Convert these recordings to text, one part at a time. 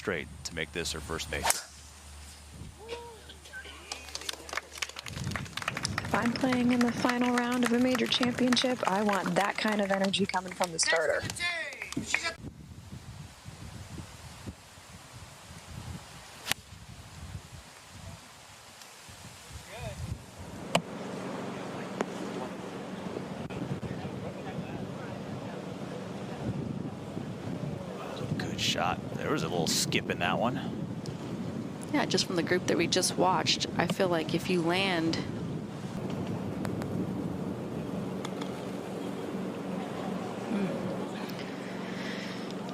straight to make this her first major. If I'm playing in the final round of a major championship, I want that kind of energy coming from the starter. Good shot. There was a little skip in that one. Yeah, just from the group that we just watched, I feel like if you land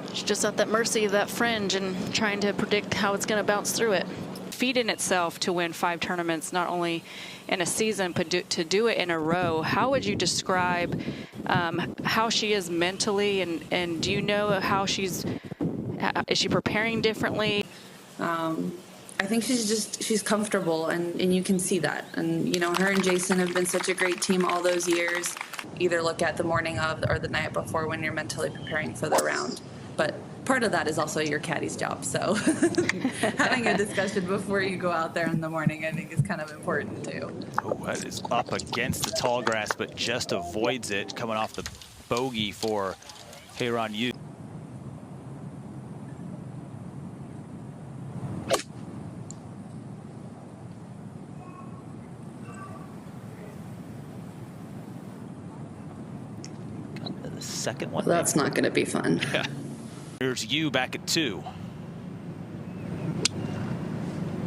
it's just at that mercy of that fringe and trying to predict how it's going to bounce through it. Feat in itself to win 5 tournaments, not only in a season, but to do it in a row. How would you describe how she is mentally, and do you know how is she preparing differently? I think she's comfortable, and you can see that. And, you know, her and Jason have been such a great team all those years. Either look at the morning of or the night before when you're mentally preparing for the round. But part of that is also your caddy's job. So having a discussion before you go out there in the morning, I think, is kind of important too. Oh, that is up against the tall grass, but just avoids it, coming off the bogey for Haeon Yu. The second one. Well, that's not going to be fun. Yeah. Here's Yu back at 2.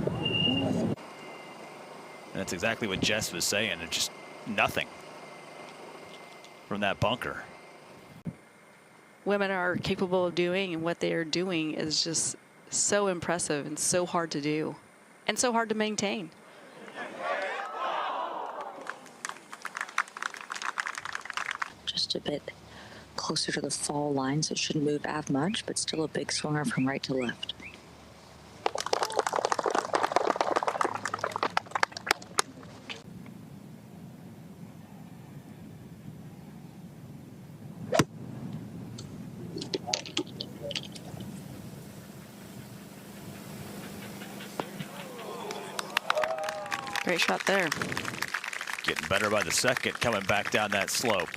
And that's exactly what Jess was saying. It's just nothing from that bunker. Women are capable of doing, and what they are doing is just so impressive and so hard to do and so hard to maintain. Just a bit closer to the fall line, so it shouldn't move as much, but still a big swinger from right to left. Great shot there. Getting better by the second, coming back down that slope.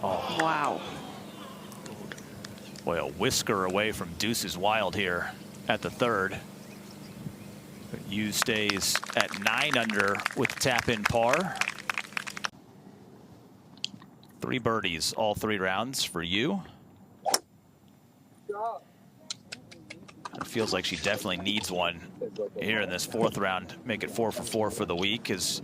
Oh. Wow. Boy, a whisker away from Deuces Wild here at the 3rd. But Yu stays at 9 under with tap-in par. 3 birdies, all 3 rounds for Yu. It feels like she definitely needs one here in this 4th round. Make it 4 for 4 for the week. Is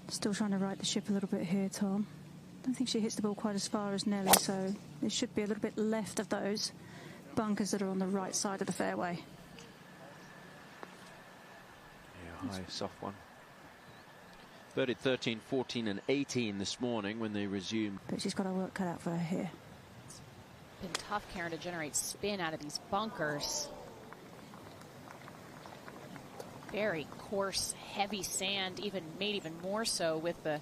Still trying to right the ship a little bit here, Tom. Don't think she hits the ball quite as far as Nelly, so there should be a little bit left of those bunkers that are on the right side of the fairway. Yeah, high, soft one. Birdied 13, 14 and 18 this morning when they resumed. But she's got her work cut out for her here. It's been tough, Karen, to generate spin out of these bunkers. Very coarse, heavy sand, made even more so with the...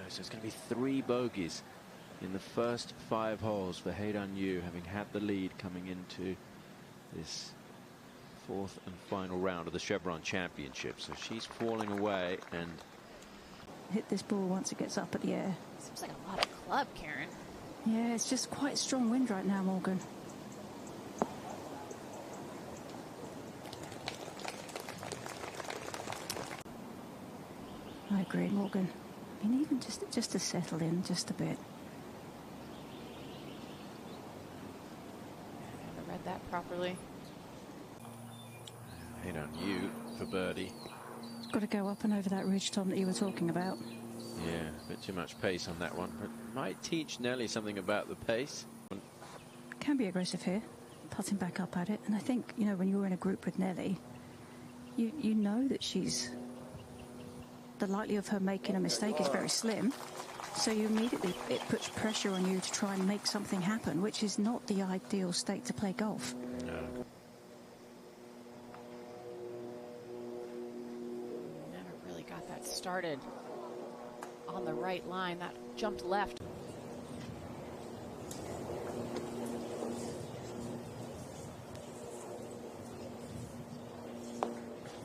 So it's going to be 3 bogeys in the first 5 holes for Haeon Yu, having had the lead coming into this 4th and final round of the Chevron Championship. So she's falling away and hit this ball once it gets up at the air. Seems like a lot of club, Karen. Yeah, it's just quite strong wind right now, Morgan. I agree, Morgan. I mean, even just to settle in just a bit. I read that properly. Haeon Yu for birdie. It's got to go up and over that ridge, Tom, that you were talking about. Yeah, a bit too much pace on that one, but might teach Nelly something about the pace. Can be aggressive here. putting back up at it. And I think, you know, when you're in a group with Nelly, you know that the likelihood of her making a mistake is very slim. So you immediately, it puts pressure on you to try and make something happen, which is not the ideal state to play golf. No. Never really got that started on the right line. That jumped left.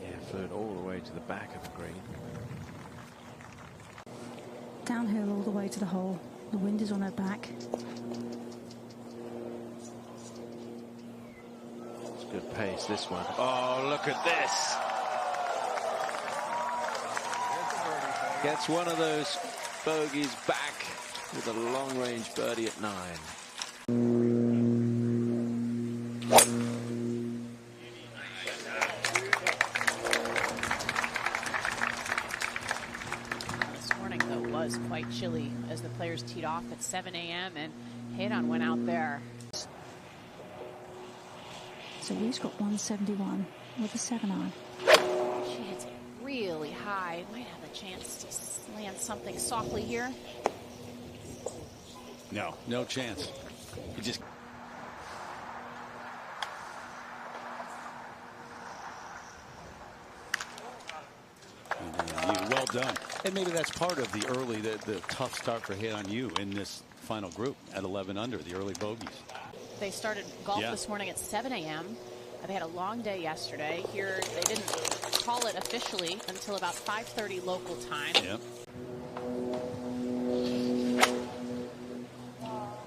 Yeah, flew it all the way to the back of the green. Downhill all the way to the hole. The wind is on her back. It's good pace, this one. Oh, look at this. Gets one of those bogeys back with a long-range birdie at 9. Quite chilly as the players teed off at 7 a.m. and Haeran went out there. So Yu's got 171 with a 7-iron. She hits it really high. Might have a chance to land something softly here. No chance. You just... Well done. And maybe that's part of the tough start for Haeon Yu in this final group at 11 under, the early bogeys. They started golf this morning at 7 a.m. They had a long day yesterday. Here, they didn't call it officially until about 5:30 local time. Yep.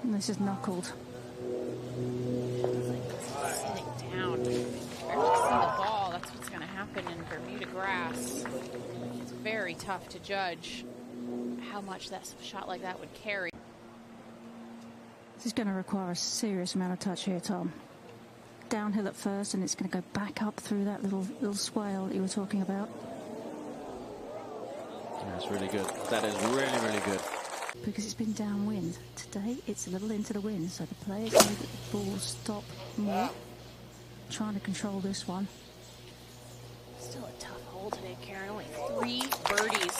And this is knuckled. Sitting down. Barely see the ball. That's what's going to happen in Bermuda grass. It's very tough to judge how much that shot like that would carry. This is going to require a serious amount of touch here, Tom. Downhill at first, and it's going to go back up through that little swale that you were talking about. That's really good. That is really, really good. Because it's been downwind. Today, it's a little into the wind, so the players need the ball stop more. Trying to control this one. Still a tough hole today, Karen. Only 3 birdies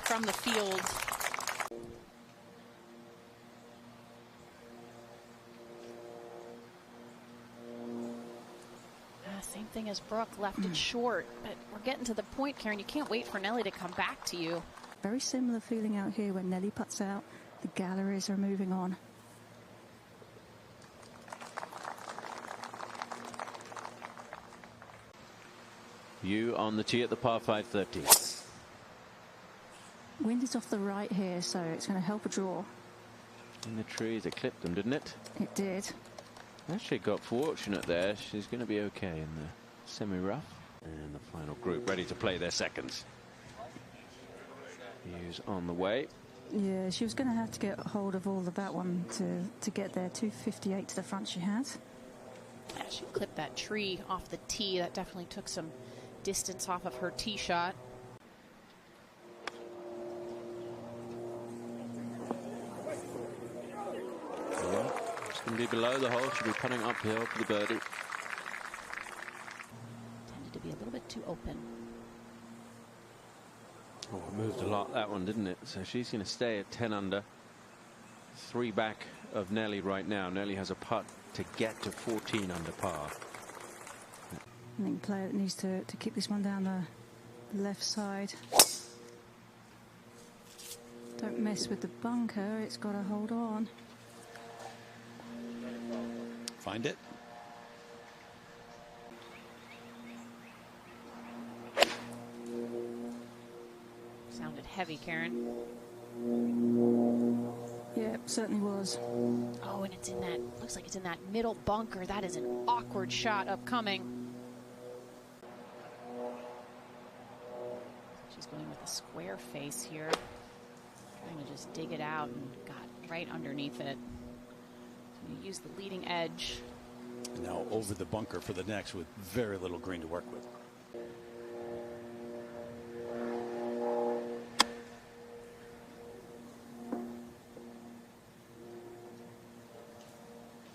from the field. Same thing as Brooke, left it short. But we're getting to the point, Karen, you can't wait for Nelly to come back to you. Very similar feeling out here when Nelly puts out. The galleries are moving on. Yu on the tee at the par 530. Wind is off the right here, so it's going to help a draw. In the trees, it clipped them, didn't it? It did. Actually got fortunate there. She's going to be okay in the semi-rough. And the final group ready to play their seconds. Yu's on the way. Yeah, she was going to have to get hold of all of that one to get there. 258 to the front she had. Yeah, she clipped that tree off the tee. That definitely took some distance off of her tee shot. Yeah, it's going to be below the hole. She'll be putting uphill for the birdie. Tended to be a little bit too open. Oh, it moved a lot, that one, didn't it? So she's going to stay at 10 under. 3 back of Nelly right now. Nelly has a putt to get to 14 under par. I think the player that needs to keep this one down the left side. Don't mess with the bunker. It's got to hold on. Find it. Sounded heavy, Karen. Yeah, it certainly was. Oh, and it's in that, looks like it's in that middle bunker. That is an awkward shot upcoming. She's going with a square face here. Trying to just dig it out and got right underneath it. So you use the leading edge. Now over the bunker for the next with very little green to work with.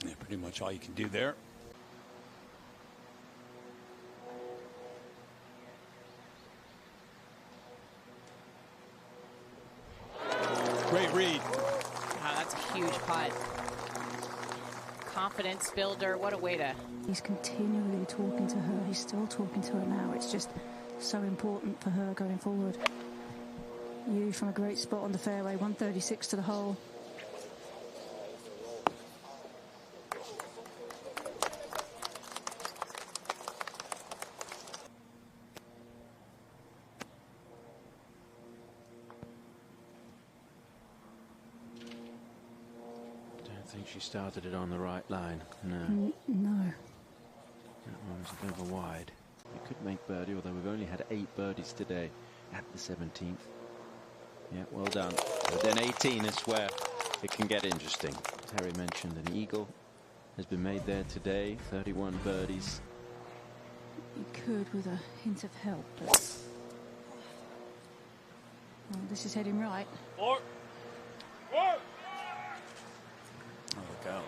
Yeah, pretty much all you can do there. Great read. Wow, that's a huge putt. Confidence builder. What a way to. He's continually talking to her. He's still talking to her now. It's just so important for her going forward. Yu from a great spot on the fairway, 136 to the hole. I think she started it on the right line. No. No. That one was a bit of a wide. You could make birdie, although we've only had 8 birdies today at the 17th. Yeah, well done. But then 18 is where it can get interesting. As Harry mentioned, an eagle has been made there today. 31 birdies. You could with a hint of help, but well, this is heading right. Oh, look out.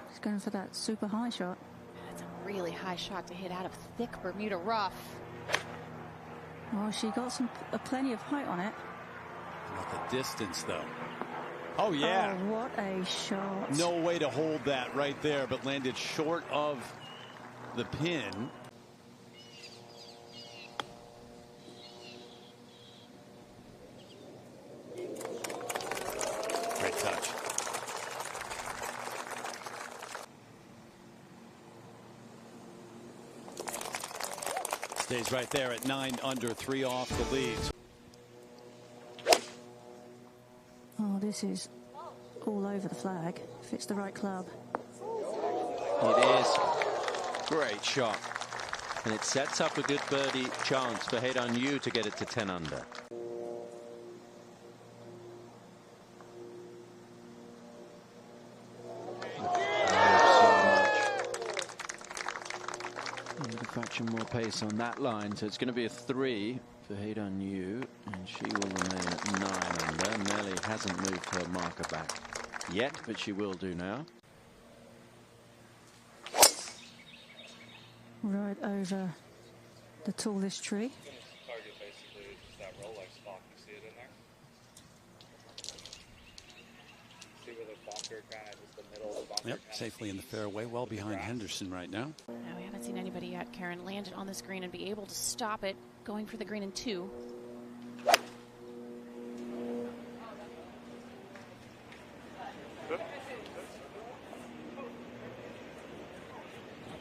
He's going for that super high shot. That's a really high shot to hit out of thick Bermuda rough. Oh, she got plenty of height on it. Not the distance, though. Oh, yeah. Oh, what a shot. No way to hold that right there, but landed short of the pin. Great touch. Stays right there at 9 under, 3 off the lead. Oh, this is all over the flag. If it's the right club. It is. Great shot. And it sets up a good birdie chance for Haeon Yu to get it to 10 under. A fraction more pace on that line, so it's going to be a 3 for Haeon Yu, and she will remain at 9 under. Nelly hasn't moved her marker back yet, but she will do now. Right over the tallest tree. Target basically is just that Rolex clock. You see it in there? See where the bunker kind of just the middle of the bunker. Yep, safely in the fairway, well behind Henderson right now. No, we haven't seen anybody yet. Karen landed on this green and be able to stop it, going for the green in 2.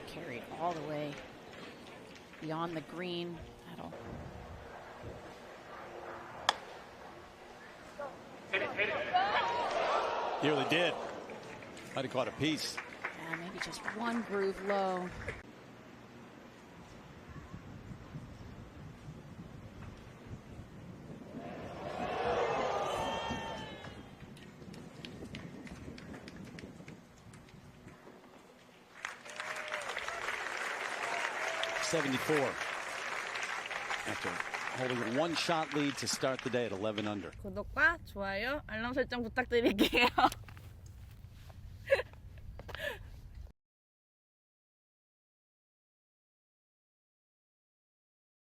Carried all the way beyond the green. That'll. Nearly did. Might have caught a piece. Yeah, maybe just one groove low. After holding a 1-shot lead to start the day at 11 under. 구독과 좋아요, 알람 설정 부탁드릴게요.